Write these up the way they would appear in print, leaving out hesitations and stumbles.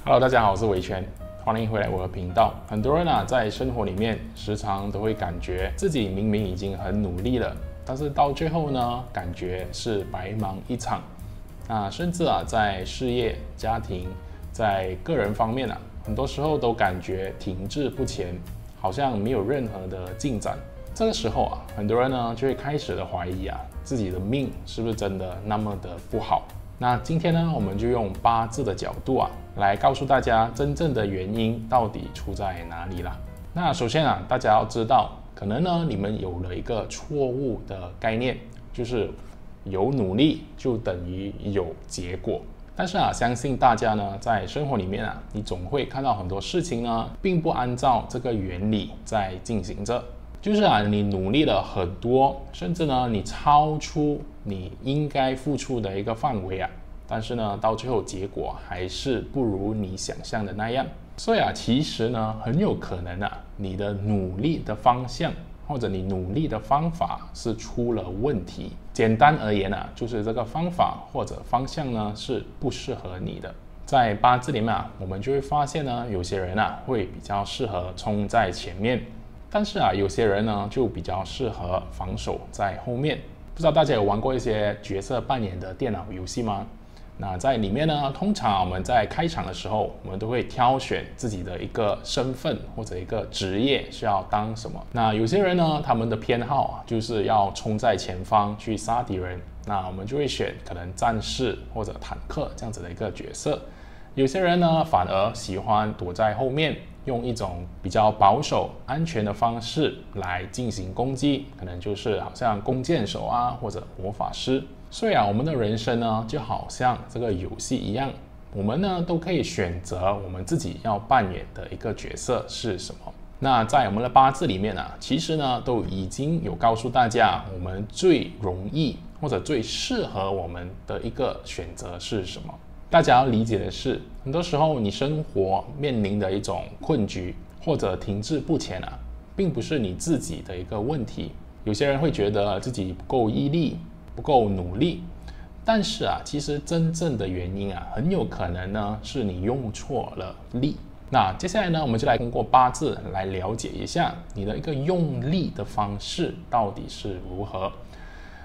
Hello， 大家好，我是维权，欢迎回来我的频道。很多人在生活里面时常都会感觉自己明明已经很努力了，但是到最后呢，感觉是白忙一场。甚至在事业、家庭、在个人方面很多时候都感觉停滞不前，好像没有任何的进展。这个时候很多人就会开始的怀疑自己的命是不是真的那么的不好。那今天呢，我们就用八字的角度来告诉大家真正的原因到底出在哪里啦。那首先大家要知道，可能呢你们有了一个错误的概念，就是有努力就等于有结果。但是相信大家呢在生活里面你总会看到很多事情呢并不按照这个原理在进行着。就是你努力了很多，甚至呢你超出你应该付出的一个范围但是呢到最后结果还是不如你想象的那样。所以其实呢很有可能你的努力的方向或者你努力的方法是出了问题。简单而言就是这个方法或者方向呢是不适合你的。在八字里面我们就会发现呢，有些人会比较适合冲在前面，但是有些人呢就比较适合防守在后面。不知道大家有玩过一些角色扮演的电脑游戏吗？那在里面呢，通常我们在开场的时候，我们都会挑选自己的一个身份或者一个职业是要当什么。那有些人呢，他们的偏好就是要冲在前方去杀敌人，那我们就会选可能战士或者坦克这样子的一个角色。有些人呢反而喜欢躲在后面，用一种比较保守安全的方式来进行攻击，可能就是好像弓箭手或者魔法师。所以我们的人生呢就好像这个游戏一样，我们呢都可以选择我们自己要扮演的一个角色是什么。那在我们的八字里面其实呢都已经有告诉大家，我们最容易或者最适合我们的一个选择是什么。大家要理解的是，很多时候你生活面临的一种困局或者停滞不前并不是你自己的一个问题。有些人会觉得自己不够毅力，不够努力，但是其实真正的原因很有可能呢是你用错了力。那接下来呢，我们就来通过八字来了解一下你的一个用力的方式到底是如何。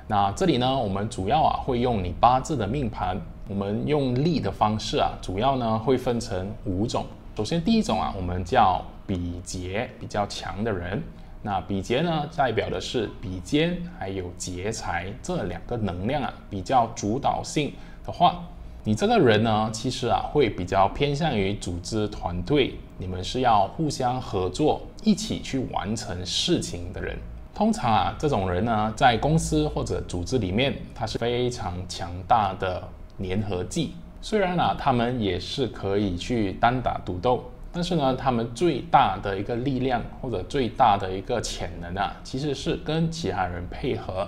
那这里呢，我们主要会用你八字的命盘，我们用力的方式主要呢会分成5种。首先第一种我们叫比劫比较强的人。那比劫呢代表的是比肩还有劫财这2个能量比较主导性的话，你这个人呢其实会比较偏向于组织团队，你们是要互相合作一起去完成事情的人。通常这种人呢在公司或者组织里面，他是非常强大的粘合剂。虽然他们也是可以去单打独斗，但是呢他们最大的一个力量或者最大的一个潜能其实是跟其他人配合，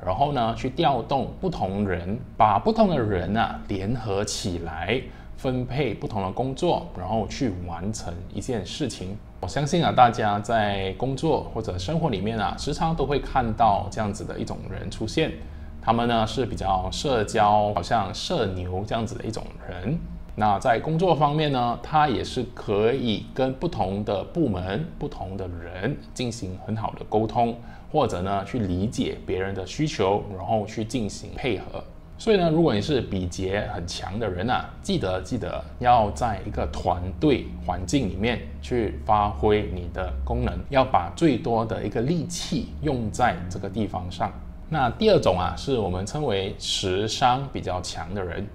然后呢去调动不同人，把不同的人联合起来，分配不同的工作，然后去完成一件事情。我相信大家在工作或者生活里面时常都会看到这样子的一种人出现。他们呢是比较社交，好像社牛这样子的一种人。那在工作方面呢，他也是可以跟不同的部门、不同的人进行很好的沟通，或者呢去理解别人的需求，然后去进行配合。所以呢，如果你是比劫很强的人记得要在一个团队环境里面去发挥你的功能，要把最多的一个力气用在这个地方上。那第二种是我们称为食伤比较强的人。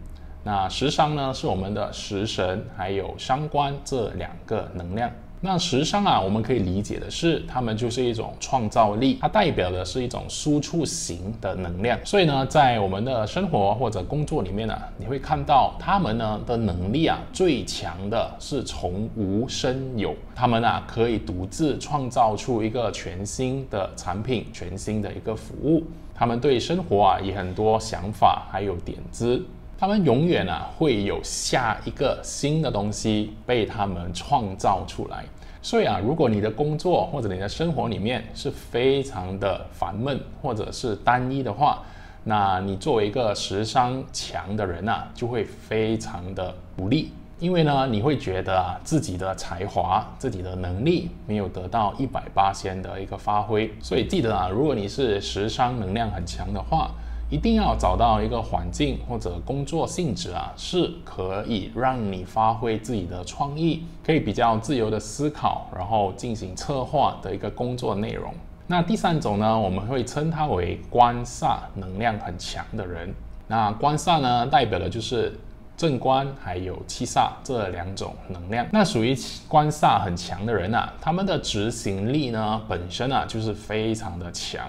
那食伤呢是我们的食神还有伤官这2个能量。那食伤我们可以理解的是，他们就是一种创造力，它代表的是一种输出型的能量。所以呢，在我们的生活或者工作里面你会看到他们呢的能力最强的是从无生有。他们可以独自创造出一个全新的产品，全新的一个服务。他们对生活也很多想法还有点子。他们永远会有下一个新的东西被他们创造出来。所以如果你的工作或者你的生活里面是非常的烦闷或者是单一的话，那你作为一个食伤强的人就会非常的无力。因为呢，你会觉得自己的才华、自己的能力没有得到100%的一个发挥。所以记得如果你是时商能量很强的话，一定要找到一个环境或者工作性质是可以让你发挥自己的创意，可以比较自由的思考，然后进行策划的一个工作内容。那第3种呢，我们会称它为官煞能量很强的人。那官煞呢，代表的就是正官还有七煞这2种能量。那属于官煞很强的人他们的执行力呢本身就是非常的强，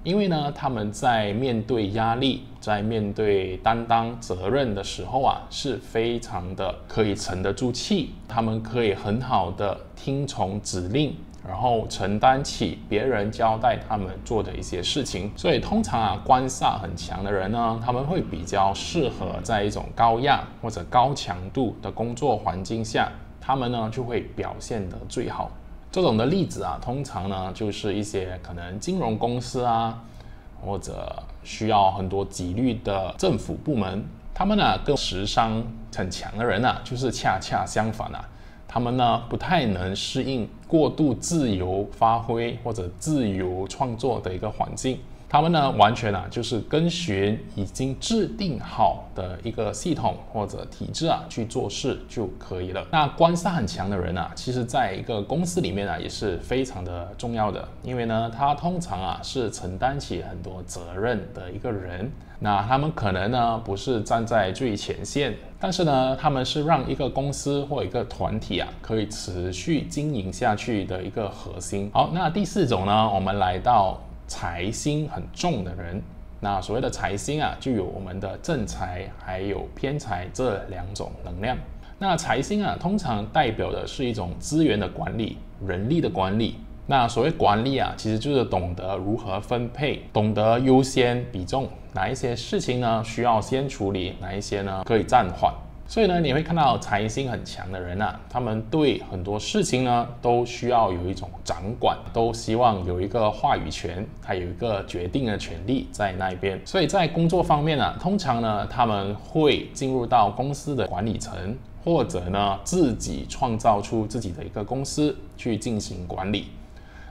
因为呢他们在面对压力、在面对担当责任的时候是非常的可以沉得住气，他们可以很好的听从指令，然后承担起别人交代他们做的一些事情。所以通常官煞很强的人呢，他们会比较适合在一种高压或者高强度的工作环境下，他们呢就会表现得最好。这种的例子通常呢就是一些可能金融公司或者需要很多纪律的政府部门，他们跟时商很强的人就是恰恰相反他们呢不太能适应过度自由发挥或者自由创作的一个环境，他们呢完全就是跟循已经制定好的一个系统或者体制去做事就可以了。那官煞很强的人其实在一个公司里面也是非常的重要的，因为呢他通常是承担起很多责任的一个人。那他们可能呢不是站在最前线，但是呢他们是让一个公司或一个团体可以持续经营下去的一个核心。好，那第4种呢，我们来到财星很重的人。那所谓的财星就有我们的正财还有偏财这2种能量。那财星通常代表的是一种资源的管理、人力的管理。那所谓管理其实就是懂得如何分配，懂得优先比重，哪一些事情呢需要先处理，哪一些呢可以暂缓。所以呢，你会看到财星很强的人他们对很多事情呢都需要有一种掌管，都希望有一个话语权，还有一个决定的权利在那边。所以在工作方面通常呢他们会进入到公司的管理层，或者呢自己创造出自己的一个公司去进行管理。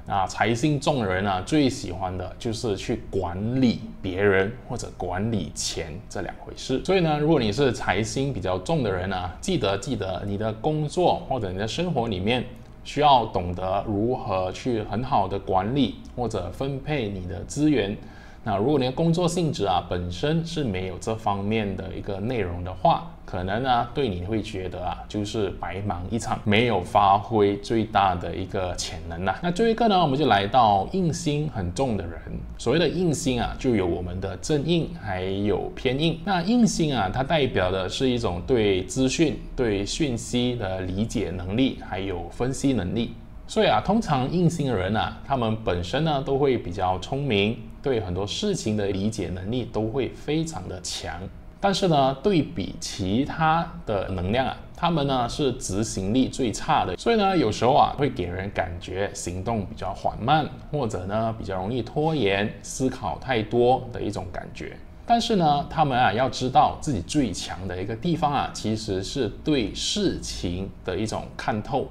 那财星重的人最喜欢的就是去管理别人或者管理钱这2回事。所以呢，如果你是财星比较重的人记得你的工作或者你的生活里面需要懂得如何去很好的管理或者分配你的资源。那如果你的工作性质本身是没有这方面的一个内容的话，可能对你会觉得就是白忙一场，没有发挥最大的一个潜能那最后一个呢，我们就来到印星很重的人。所谓的印星就有我们的正印还有偏印。那印星它代表的是一种对资讯、对讯息的理解能力还有分析能力。所以通常印星的人他们本身呢都会比较聪明，对很多事情的理解能力都会非常的强。但是呢，对比其他的能量他们呢是执行力最差的。所以呢，有时候会给人感觉行动比较缓慢，或者呢比较容易拖延、思考太多的一种感觉。但是呢，他们要知道自己最强的一个地方其实是对事情的一种看透。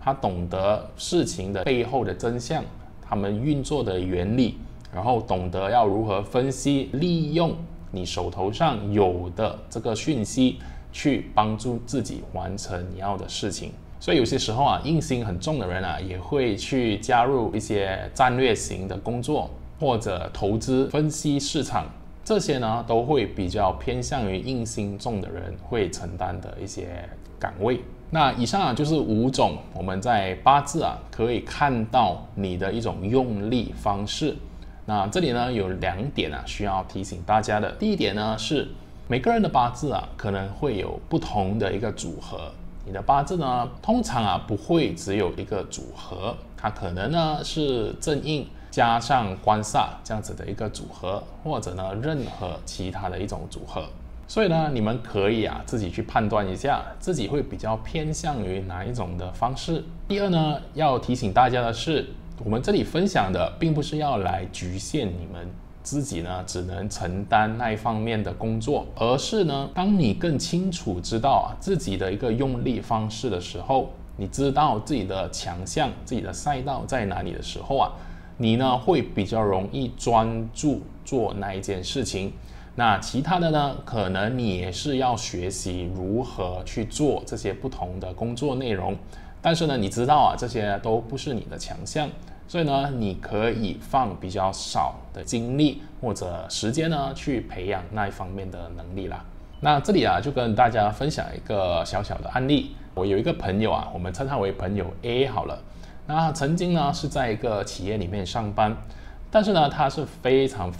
他懂得事情的背后的真相，他们运作的原理，然后懂得要如何分析、利用你手头上有的这个讯息，去帮助自己完成你要的事情。所以有些时候印星很重的人也会去加入一些战略型的工作，或者投资、分析市场，这些呢都会比较偏向于印星重的人会承担的一些岗位。那以上就是5种我们在八字可以看到你的一种用力方式。那这里呢有2点需要提醒大家的。第一点呢是每个人的八字可能会有不同的一个组合。你的八字呢通常不会只有一个组合，它可能呢是正印加上官煞这样子的一个组合，或者呢任何其他的一种组合。所以呢，你们可以自己去判断一下，自己会比较偏向于哪一种的方式。第二呢，要提醒大家的是，我们这里分享的并不是要来局限你们，自己呢只能承担那一方面的工作，而是呢，当你更清楚知道自己的一个用力方式的时候，你知道自己的强项、自己的赛道在哪里的时候你呢会比较容易专注做那一件事情。那其他的呢，可能你也是要学习如何去做这些不同的工作内容，但是呢，你知道这些都不是你的强项，所以呢，你可以放比较少的精力或者时间呢，去培养那一方面的能力啦。那这里就跟大家分享一个小小的案例。我有一个朋友我们称他为朋友 A 好了。那曾经呢是在一个企业里面上班，但是呢，他是非常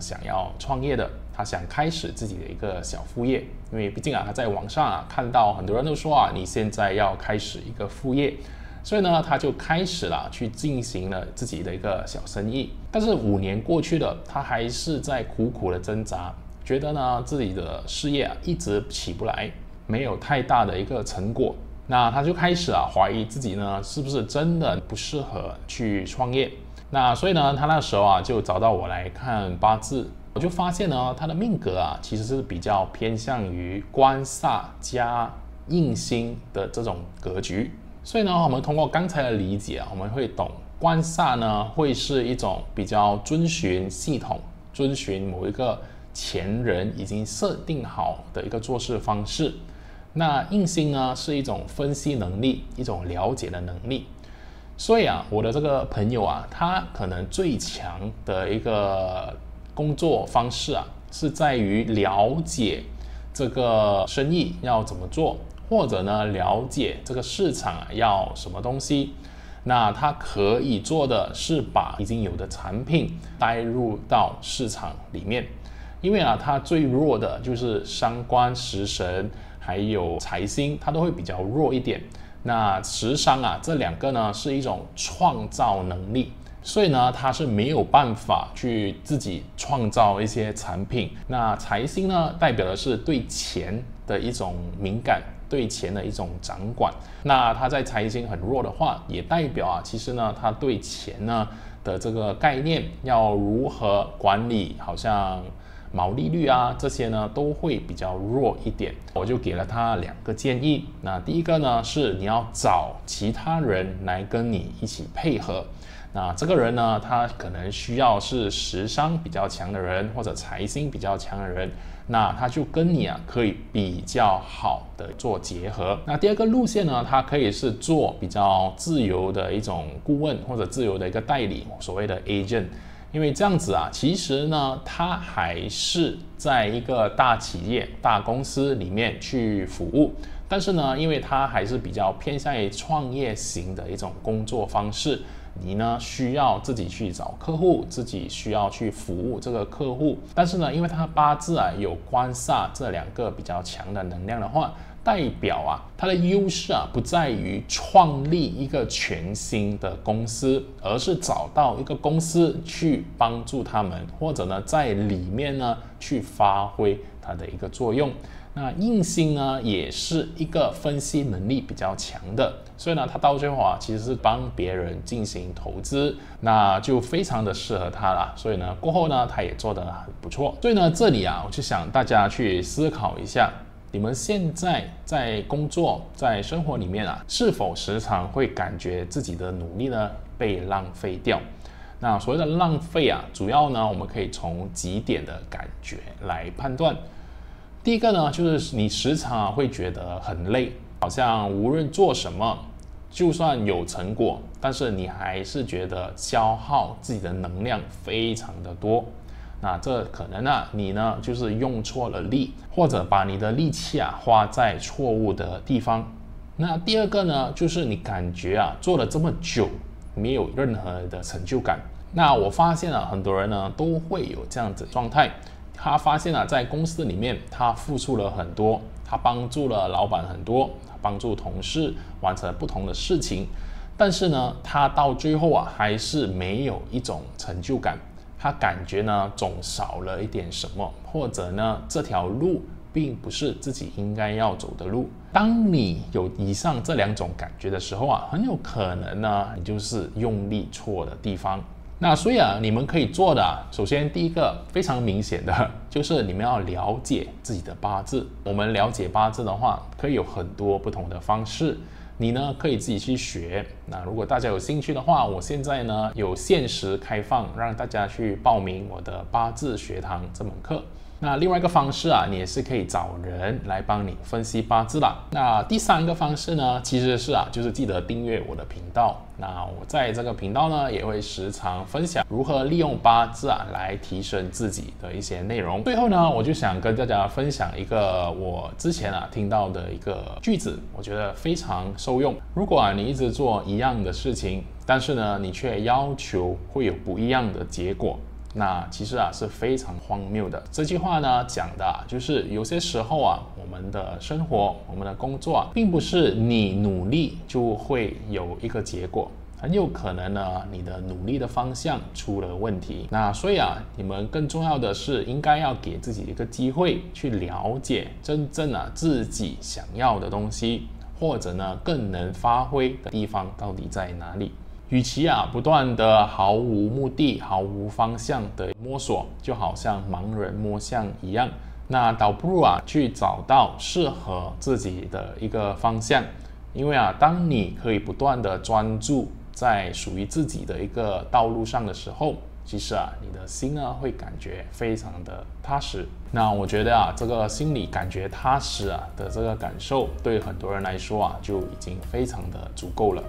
想要创业的，他想开始自己的一个小副业，因为毕竟他在网上看到很多人都说你现在要开始一个副业。所以呢，他就开始了去进行了自己的一个小生意。但是5年过去了，他还是在苦的挣扎，觉得呢自己的事业一直起不来，没有太大的一个成果。那他就开始怀疑自己呢是不是真的不适合去创业。那所以呢，他那时候就找到我来看八字，我就发现呢，他的命格其实是比较偏向于官煞加印星的这种格局。所以呢，我们通过刚才的理解我们会懂官煞呢会是一种比较遵循系统、遵循某一个前人已经设定好的一个做事方式。那印星呢是一种分析能力，一种了解的能力。所以我的这个朋友他可能最强的一个工作方式是在于了解这个生意要怎么做，或者呢了解这个市场要什么东西。那他可以做的是把已经有的产品带入到市场里面，因为他最弱的就是伤官、食神还有财星，它都会比较弱一点。那食伤这两个呢是一种创造能力，所以呢它是没有办法去自己创造一些产品。那财星呢代表的是对钱的一种敏感，对钱的一种掌管。那他在财星很弱的话，也代表其实呢他对钱呢的这个概念要如何管理，好像毛利率这些呢都会比较弱一点。我就给了他2个建议。那第一个呢是你要找其他人来跟你一起配合。那这个人呢，他可能需要是食伤比较强的人，或者财星比较强的人，那他就跟你可以比较好的做结合。那第二个路线呢，他可以是做比较自由的一种顾问，或者自由的一个代理，所谓的 agent。因为这样子其实呢，他还是在一个大企业、大公司里面去服务，但是呢，因为他还是比较偏向于创业型的一种工作方式，你呢需要自己去找客户，自己需要去服务这个客户。但是呢，因为他八字有官煞这2个比较强的能量的话，代表它的优势不在于创立一个全新的公司，而是找到一个公司去帮助他们，或者呢在里面呢去发挥它的一个作用。那印星呢也是一个分析能力比较强的，所以呢他到最后其实是帮别人进行投资，那就非常的适合他了。所以呢过后呢他也做得很不错。所以呢这里我就想大家去思考一下，你们现在在工作、在生活里面是否时常会感觉自己的努力呢被浪费掉？那所谓的浪费主要呢我们可以从几点的感觉来判断。第一个呢，就是你时常会觉得很累，好像无论做什么，就算有成果，但是你还是觉得消耗自己的能量非常的多。那这可能你呢就是用错了力，或者把你的力气花在错误的地方。那第二个呢，就是你感觉做了这么久，没有任何的成就感。那我发现很多人呢都会有这样子的状态。他发现在公司里面他付出了很多，他帮助了老板很多，帮助同事完成不同的事情，但是呢他到最后还是没有一种成就感。他感觉呢总少了一点什么，或者呢这条路并不是自己应该要走的路。当你有以上这2种感觉的时候很有可能呢你就是用力错的地方。那所以啊，你们可以做的首先第一个非常明显的就是你们要了解自己的八字。我们了解八字的话，可以有很多不同的方式。你呢可以自己去学。那如果大家有兴趣的话，我现在呢有限时开放，让大家去报名我的八字学堂这门课。那另外一个方式啊，你也是可以找人来帮你分析八字啦。那第三个方式呢，其实是就是记得订阅我的频道。那我在这个频道呢，也会时常分享如何利用八字来提升自己的一些内容。最后呢，我就想跟大家分享一个我之前听到的一个句子，我觉得非常受用。如果你一直做一样的事情，但是呢，你却要求会有不一样的结果，那其实是非常荒谬的。这句话呢讲的就是有些时候我们的生活、我们的工作并不是你努力就会有一个结果，很有可能呢你的努力的方向出了问题。那所以你们更重要的是应该要给自己一个机会去了解真正自己想要的东西，或者呢更能发挥的地方到底在哪里。与其不断的毫无目的、毫无方向的摸索，就好像盲人摸象一样，那倒不如去找到适合自己的一个方向。因为当你可以不断的专注在属于自己的一个道路上的时候，其实你的心呢会感觉非常的踏实。那我觉得这个心里感觉踏实的这个感受，对很多人来说就已经非常的足够了。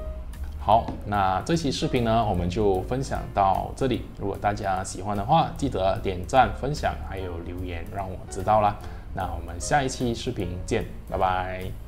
好，那这期视频呢，我们就分享到这里。如果大家喜欢的话，记得点赞、分享，还有留言让我知道啦。那我们下一期视频见，拜拜。